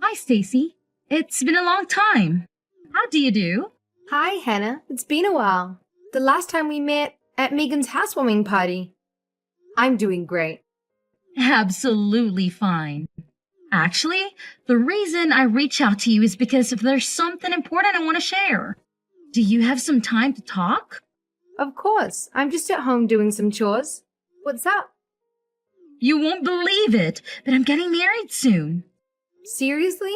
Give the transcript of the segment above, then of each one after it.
Hi, Stacy. It's been a long time. How do you do? Hi, Hannah. It's been a while. The last time we met at Megan's housewarming party. I'm doing great. Absolutely fine. Actually, the reason I reach out to you is because there's something important I want to share. Do you have some time to talk? Of course. I'm just at home doing some chores. What's up? You won't believe it, but I'm getting married soon. Seriously?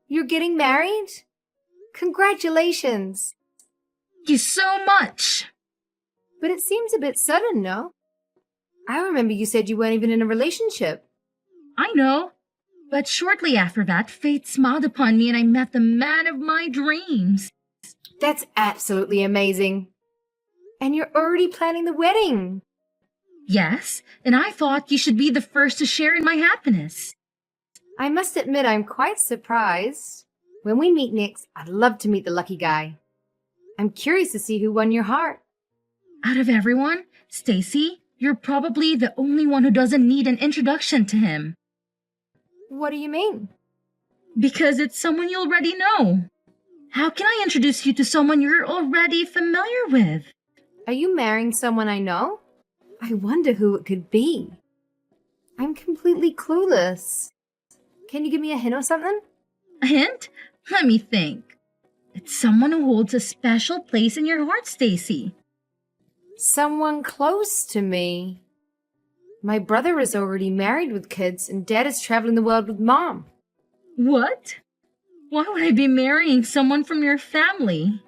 You're getting married? Congratulations. Thank you so much. But it seems a bit sudden, no? I remember you said you weren't even in a relationship. I know. But shortly after that, fate smiled upon me and I met the man of my dreams. That's absolutely amazing. And you're already planning the wedding. Yes, and I thought you should be the first to share in my happiness. I must admit I'm quite surprised. When we meet next, I'd love to meet the lucky guy. I'm curious to see who won your heart. Out of everyone, Stacy, you're probably the only one who doesn't need an introduction to him. What do you mean? Because it's someone you already know. How can I introduce you to someone you're already familiar with? Are you marrying someone I know? I wonder who it could be. I'm completely clueless. Can you give me a hint or something? A hint? Let me think. It's someone who holds a special place in your heart, Stacy. Someone close to me. My brother is already married with kids and Dad is traveling the world with Mom. What? Why would I be marrying someone from your family?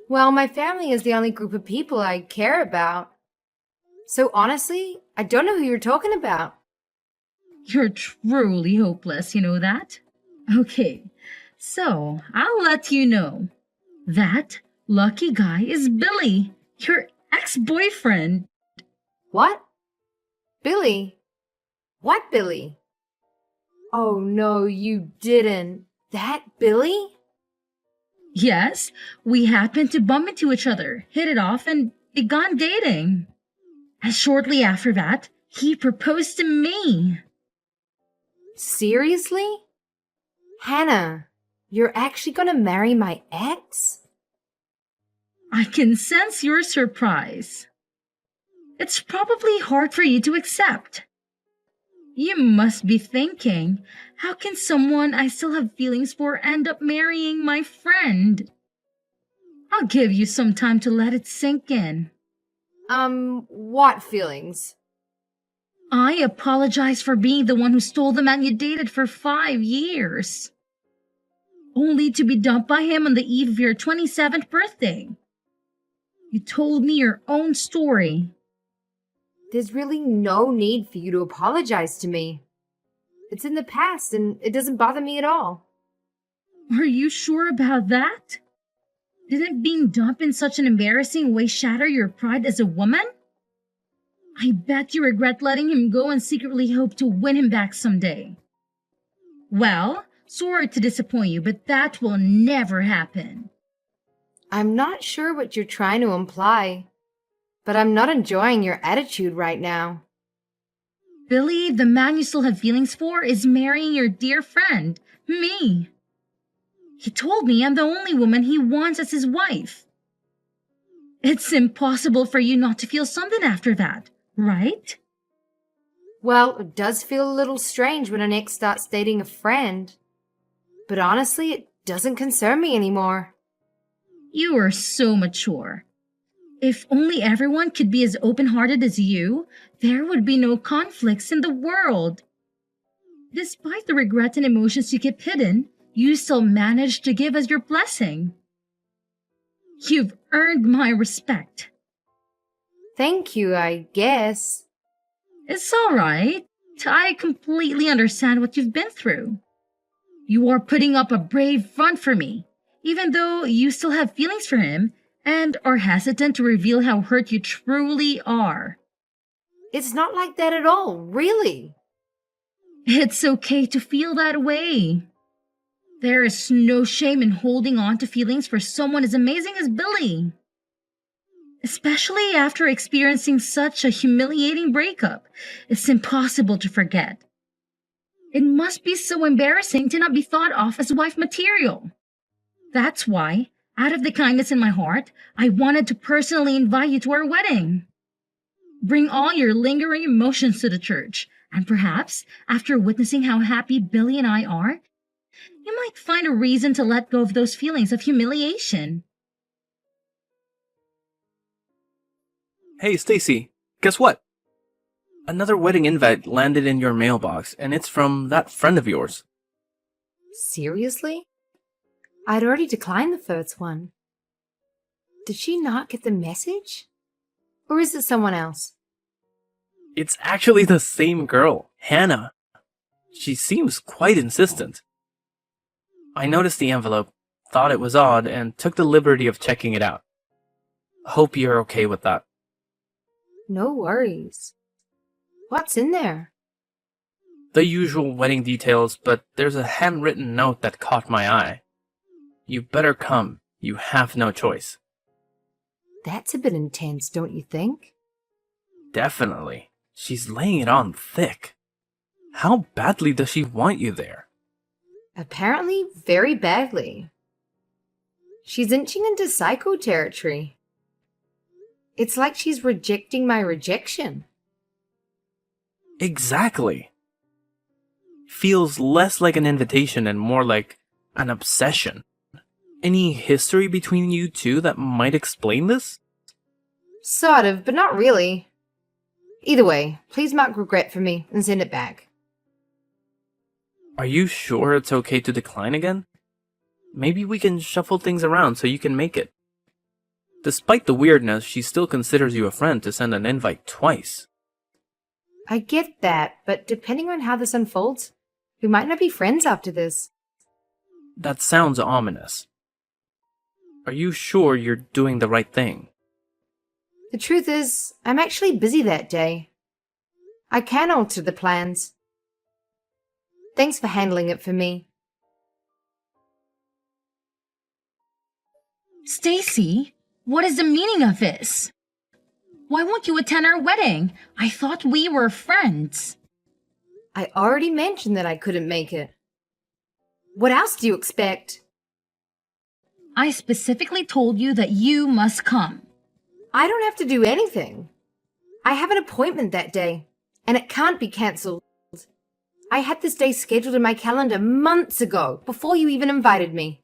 Well, my family is the only group of people I care about. So honestly, I don't know who you're talking about. You're truly hopeless, you know that? Okay, so I'll let you know. That lucky guy is Billy, your ex-boyfriend. What? Billy? What Billy? Oh no, you didn't. That Billy? Yes, we happened to bump into each other, hit it off, and began dating. And shortly after that, he proposed to me. Seriously? Hannah, you're actually gonna marry my ex? I can sense your surprise. It's probably hard for you to accept. You must be thinking, how can someone I still have feelings for end up marrying my friend? I'll give you some time to let it sink in. What feelings? I apologize for being the one who stole the man you dated for 5 years. Only to be dumped by him on the eve of your 27th birthday. You told me your own story. There's really no need for you to apologize to me. It's in the past and it doesn't bother me at all. Are you sure about that? Didn't being dumped in such an embarrassing way shatter your pride as a woman? I bet you regret letting him go and secretly hope to win him back someday. Well, sorry to disappoint you, but that will never happen. I'm not sure what you're trying to imply, but I'm not enjoying your attitude right now. Billy, the man you still have feelings for, is marrying your dear friend, me. He told me I'm the only woman he wants as his wife. It's impossible for you not to feel something after that, right? Well, it does feel a little strange when an ex starts dating a friend. But honestly, it doesn't concern me anymore. You are so mature. If only everyone could be as open-hearted as you, there would be no conflicts in the world. Despite the regret and emotions you keep hidden, you still manage to give us your blessing. You've earned my respect. Thank you, I guess. It's all right. I completely understand what you've been through. You are putting up a brave front for me, even though you still have feelings for him and are hesitant to reveal how hurt you truly are. It's not like that at all, really. It's okay to feel that way. There is no shame in holding on to feelings for someone as amazing as Billy. Especially after experiencing such a humiliating breakup, it's impossible to forget. It must be so embarrassing to not be thought of as wife material. That's why, out of the kindness in my heart, I wanted to personally invite you to our wedding. Bring all your lingering emotions to the church, and perhaps, after witnessing how happy Billy and I are, you might find a reason to let go of those feelings of humiliation. Hey, Stacy, guess what? Another wedding invite landed in your mailbox, and it's from that friend of yours. Seriously? I'd already declined the first one. Did she not get the message? Or is it someone else? It's actually the same girl, Hannah. She seems quite insistent. I noticed the envelope, thought it was odd, and took the liberty of checking it out. Hope you're okay with that. No worries. What's in there? The usual wedding details, but there's a handwritten note that caught my eye. You better come. You have no choice. That's a bit intense, don't you think? Definitely. She's laying it on thick. How badly does she want you there? Apparently, very badly. She's inching into psycho territory. It's like she's rejecting my rejection. Exactly. Feels less like an invitation and more like an obsession. Any history between you two that might explain this? Sort of, but not really. Either way, please mark regret for me and send it back. Are you sure it's okay to decline again? Maybe we can shuffle things around so you can make it. Despite the weirdness, she still considers you a friend to send an invite twice. I get that, but depending on how this unfolds, we might not be friends after this. That sounds ominous. Are you sure you're doing the right thing? The truth is, I'm actually busy that day. I can alter the plans. Thanks for handling it for me. Stacy, what is the meaning of this? Why won't you attend our wedding? I thought we were friends. I already mentioned that I couldn't make it. What else do you expect? I specifically told you that you must come. I don't have to do anything. I have an appointment that day, and it can't be cancelled. I had this day scheduled in my calendar months ago, before you even invited me.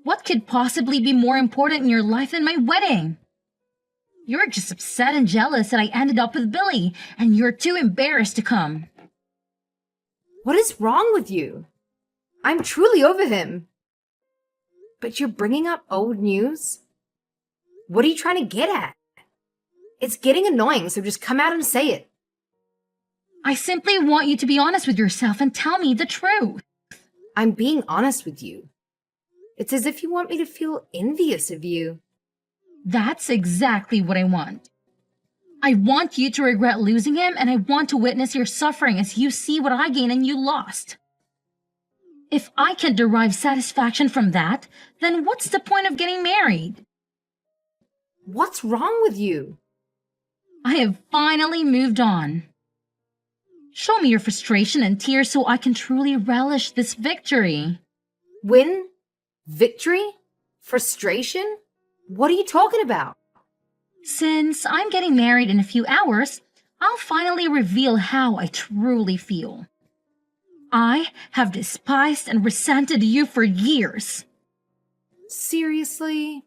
What could possibly be more important in your life than my wedding? You're just upset and jealous that I ended up with Billy, and you're too embarrassed to come. What is wrong with you? I'm truly over him. But you're bringing up old news? What are you trying to get at? It's getting annoying, so just come out and say it. I simply want you to be honest with yourself and tell me the truth. I'm being honest with you. It's as if you want me to feel envious of you. That's exactly what I want. I want you to regret losing him, and I want to witness your suffering as you see what I gained and you lost. If I can derive satisfaction from that, then what's the point of getting married? What's wrong with you? I have finally moved on. Show me your frustration and tears so I can truly relish this victory. Win? Victory? Frustration? What are you talking about? Since I'm getting married in a few hours, I'll finally reveal how I truly feel. I have despised and resented you for years. Seriously?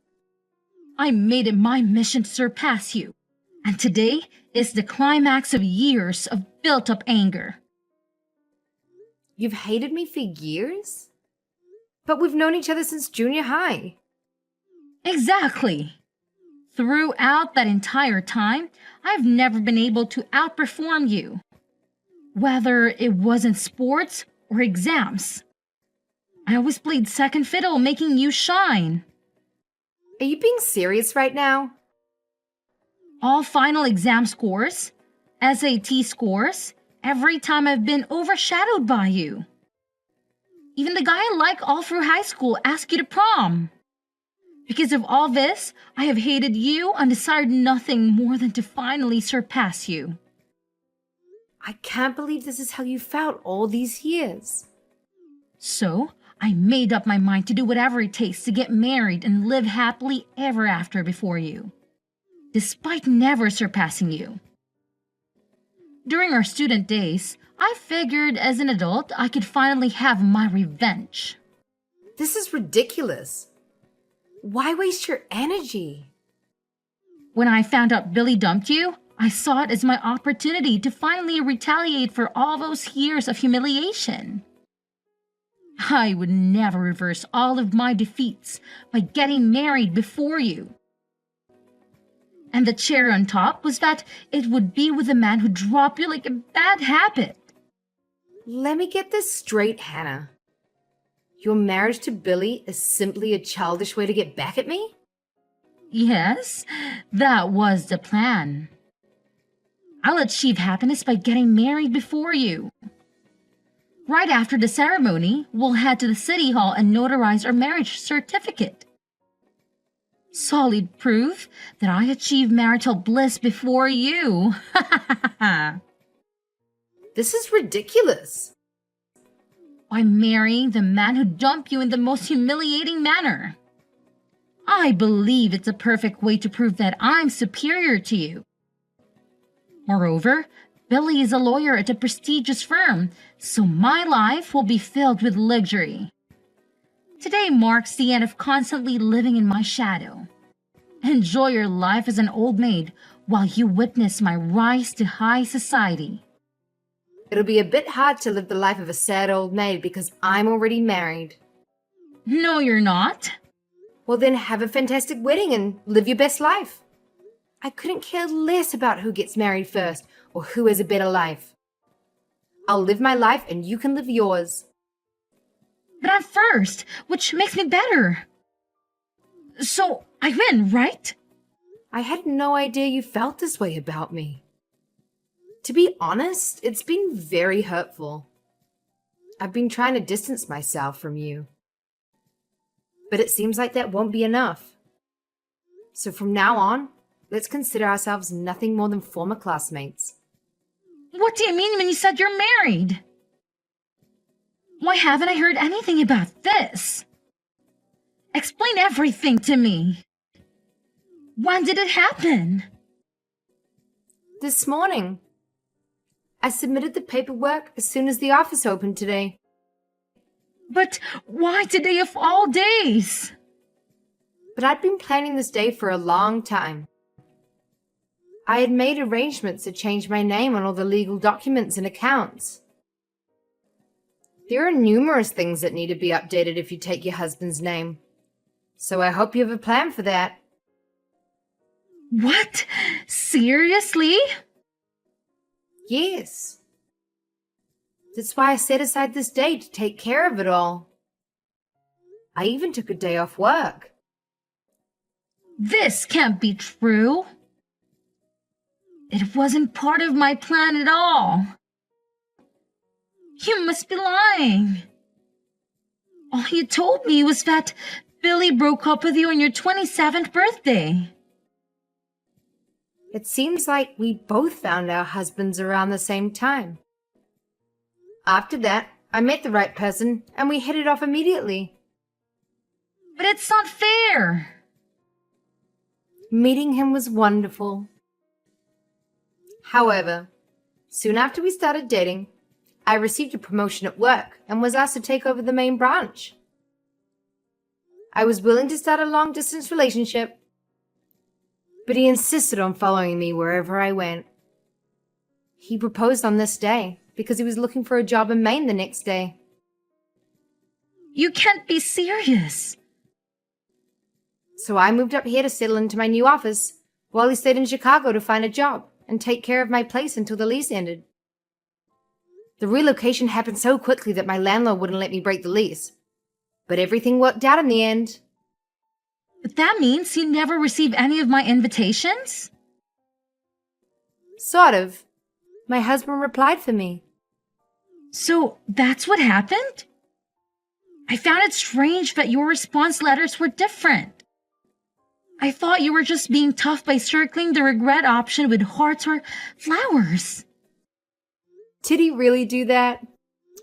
I made it my mission to surpass you, and today is the climax of years of built-up anger. You've hated me for years? But we've known each other since junior high. Exactly. Throughout that entire time, I've never been able to outperform you. Whether it was in sports or exams. I always played second fiddle, making you shine. Are you being serious right now? All final exam scores, SAT scores, every time I've been overshadowed by you. Even the guy I like all through high school asked you to prom. Because of all this, I have hated you and desired nothing more than to finally surpass you. I can't believe this is how you felt all these years. So, I made up my mind to do whatever it takes to get married and live happily ever after before you, despite never surpassing you. During our student days, I figured as an adult I could finally have my revenge. This is ridiculous. Why waste your energy? When I found out Billy dumped you, I saw it as my opportunity to finally retaliate for all those years of humiliation. I would never reverse all of my defeats by getting married before you. And the cherry on top was that it would be with a man who dropped you like a bad habit. Let me get this straight, Hannah. Your marriage to Billy is simply a childish way to get back at me? Yes, that was the plan. I'll achieve happiness by getting married before you. Right after the ceremony, we'll head to the city hall and notarize our marriage certificate. Solid proof that I achieved marital bliss before you. This is ridiculous. By marrying the man who dumped you in the most humiliating manner. I believe it's a perfect way to prove that I'm superior to you. Moreover, Billy is a lawyer at a prestigious firm, so my life will be filled with luxury. Today marks the end of constantly living in my shadow. Enjoy your life as an old maid while you witness my rise to high society. It'll be a bit hard to live the life of a sad old maid because I'm already married. No, you're not. Well, then have a fantastic wedding and live your best life. I couldn't care less about who gets married first or who has a better life. I'll live my life and you can live yours. But I'm first, which makes me better. So I win, right? I had no idea you felt this way about me. To be honest, it's been very hurtful. I've been trying to distance myself from you. But it seems like that won't be enough. So from now on, let's consider ourselves nothing more than former classmates. What do you mean when you said you're married? Why haven't I heard anything about this? Explain everything to me. When did it happen? This morning. I submitted the paperwork as soon as the office opened today. But why today of all days? But I'd been planning this day for a long time. I had made arrangements to change my name on all the legal documents and accounts. There are numerous things that need to be updated if you take your husband's name. So I hope you have a plan for that. What? Seriously? Yes. That's why I set aside this day to take care of it all. I even took a day off work. This can't be true. It wasn't part of my plan at all. You must be lying. All you told me was that Billy broke up with you on your 27th birthday. It seems like we both found our husbands around the same time. After that, I met the right person and we hit it off immediately. But it's not fair. Meeting him was wonderful. However, soon after we started dating, I received a promotion at work and was asked to take over the main branch. I was willing to start a long-distance relationship, but he insisted on following me wherever I went. He proposed on this day because he was looking for a job in Maine the next day. You can't be serious. So I moved up here to settle into my new office while he stayed in Chicago to find a job and take care of my place until the lease ended. The relocation happened so quickly that my landlord wouldn't let me break the lease. But everything worked out in the end. But that means you never received any of my invitations? Sort of. My husband replied for me. So that's what happened? I found it strange that your response letters were different. I thought you were just being tough by circling the regret option with hearts or flowers. Did he really do that?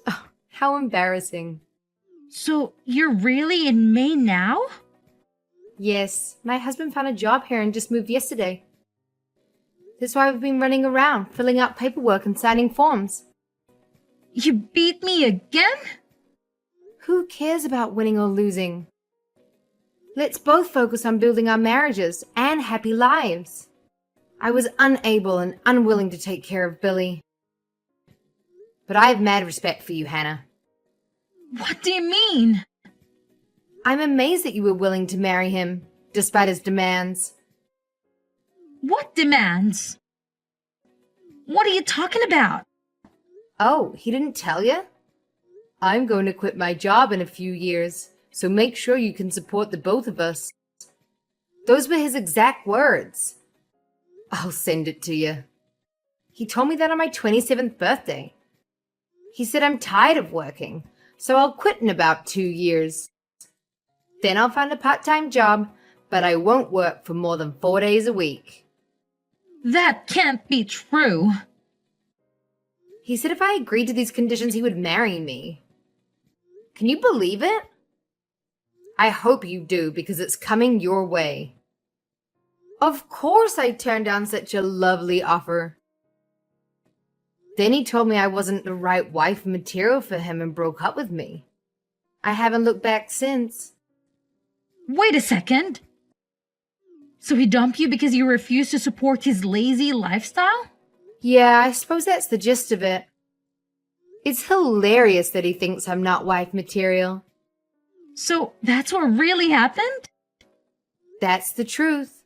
Oh, how embarrassing. So you're really in Maine now? Yes, my husband found a job here and just moved yesterday. That's why we've been running around, filling out paperwork and signing forms. You beat me again? Who cares about winning or losing? Let's both focus on building our marriages and happy lives. I was unable and unwilling to take care of Billy. But I have mad respect for you, Hannah. What do you mean? I'm amazed that you were willing to marry him, despite his demands. What demands? What are you talking about? Oh, he didn't tell you? I'm going to quit my job in a few years, so make sure you can support the both of us. Those were his exact words. I'll send it to you. He told me that on my 27th birthday. He said I'm tired of working, so I'll quit in about 2 years. Then I'll find a part-time job, but I won't work for more than 4 days a week. That can't be true. He said if I agreed to these conditions, he would marry me. Can you believe it? I hope you do, because it's coming your way. Of course I turned down such a lovely offer. Then he told me I wasn't the right wife material for him and broke up with me. I haven't looked back since. Wait a second. So he dumped you because you refused to support his lazy lifestyle? Yeah, I suppose that's the gist of it. It's hilarious that he thinks I'm not wife material. So that's what really happened? That's the truth.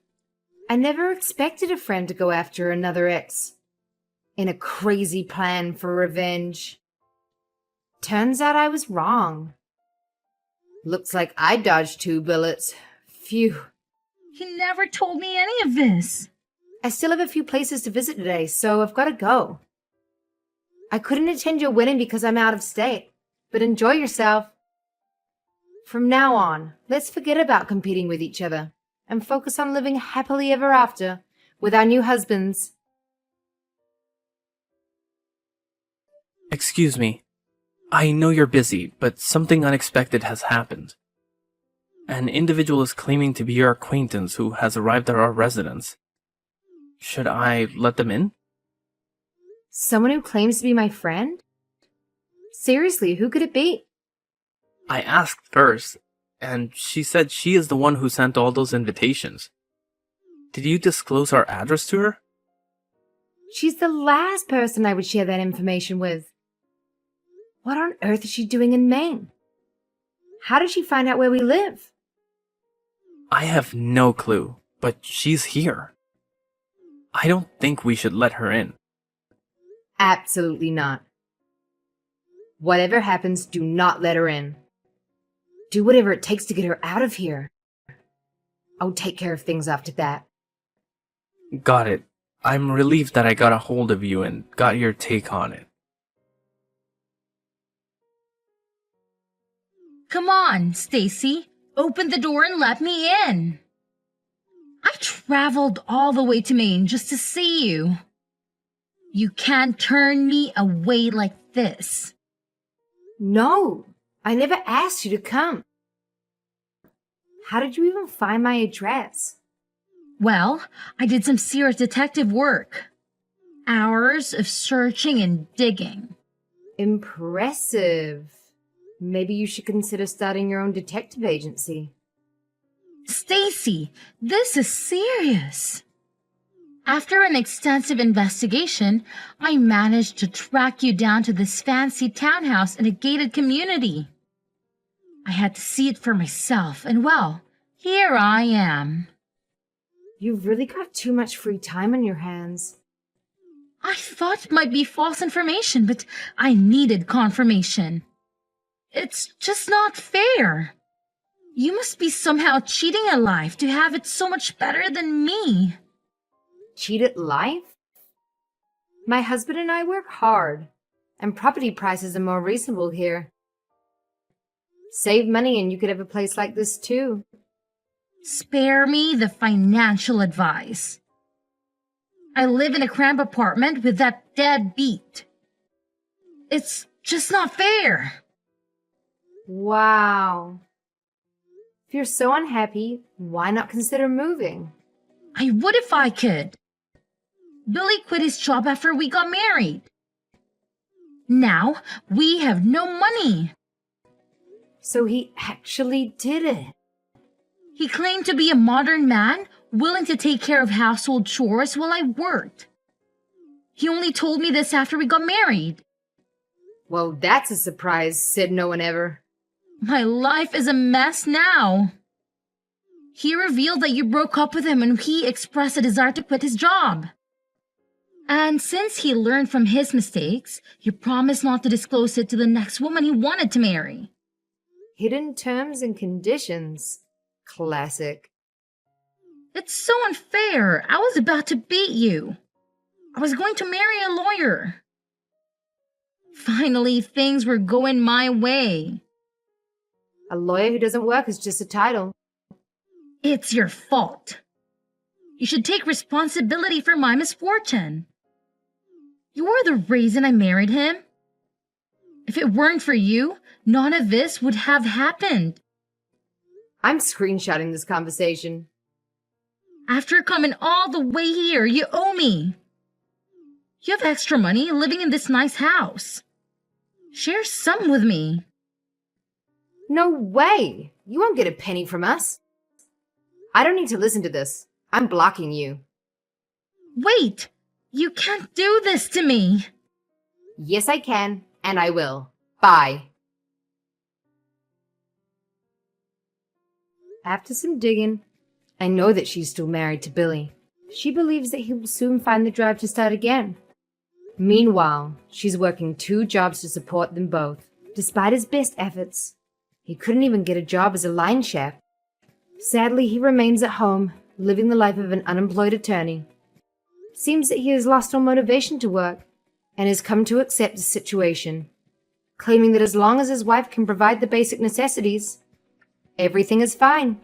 I never expected a friend to go after another ex in a crazy plan for revenge. Turns out I was wrong. Looks like I dodged 2 bullets. Phew. He never told me any of this. I still have a few places to visit today, so I've got to go. I couldn't attend your wedding because I'm out of state, but enjoy yourself. From now on, let's forget about competing with each other and focus on living happily ever after with our new husbands. Excuse me. I know you're busy, but something unexpected has happened. An individual is claiming to be your acquaintance who has arrived at our residence. Should I let them in? Someone who claims to be my friend? Seriously, who could it be? I asked first, and she said she is the one who sent all those invitations. Did you disclose our address to her? She's the last person I would share that information with. What on earth is she doing in Maine? How did she find out where we live? I have no clue, but she's here. I don't think we should let her in. Absolutely not. Whatever happens, do not let her in. Do whatever it takes to get her out of here. I'll take care of things after that. Got it. I'm relieved that I got a hold of you and got your take on it. Come on, Stacy. Open the door and let me in. I traveled all the way to Maine just to see you. You can't turn me away like this. No, I never asked you to come. How did you even find my address? Well, I did some serious detective work. Hours of searching and digging. Impressive. Maybe you should consider starting your own detective agency. Stacy, this is serious. After an extensive investigation, I managed to track you down to this fancy townhouse in a gated community. I had to see it for myself, and well, here I am. You've really got too much free time on your hands. I thought it might be false information, but I needed confirmation. It's just not fair. You must be somehow cheating at life to have it so much better than me. Cheat at life? My husband and I work hard, and property prices are more reasonable here. Save money and you could have a place like this too. Spare me the financial advice. I live in a cramped apartment with that deadbeat. It's just not fair. Wow. If you're so unhappy, why not consider moving? I would if I could. Billy quit his job after we got married. Now we have no money. So he actually did it. He claimed to be a modern man, willing to take care of household chores while I worked. He only told me this after we got married. Well, that's a surprise, said no one ever. My life is a mess now. He revealed that you broke up with him and he expressed a desire to quit his job. And since he learned from his mistakes, you promised not to disclose it to the next woman he wanted to marry. Hidden terms and conditions. Classic. It's so unfair. I was about to beat you. I was going to marry a lawyer. Finally, things were going my way. A lawyer who doesn't work is just a title. It's your fault. You should take responsibility for my misfortune. You're the reason I married him. If it weren't for you, none of this would have happened. I'm screenshotting this conversation. After coming all the way here, you owe me. You have extra money living in this nice house. Share some with me. No way! You won't get a penny from us. I don't need to listen to this. I'm blocking you. Wait! You can't do this to me! Yes, I can, and I will. Bye. After some digging, I know that she's still married to Billy. She believes that he will soon find the drive to start again. Meanwhile, she's working 2 jobs to support them both. Despite his best efforts, he couldn't even get a job as a line chef. Sadly, he remains at home, living the life of an unemployed attorney. Seems that he has lost all motivation to work and has come to accept the situation, claiming that as long as his wife can provide the basic necessities, everything is fine.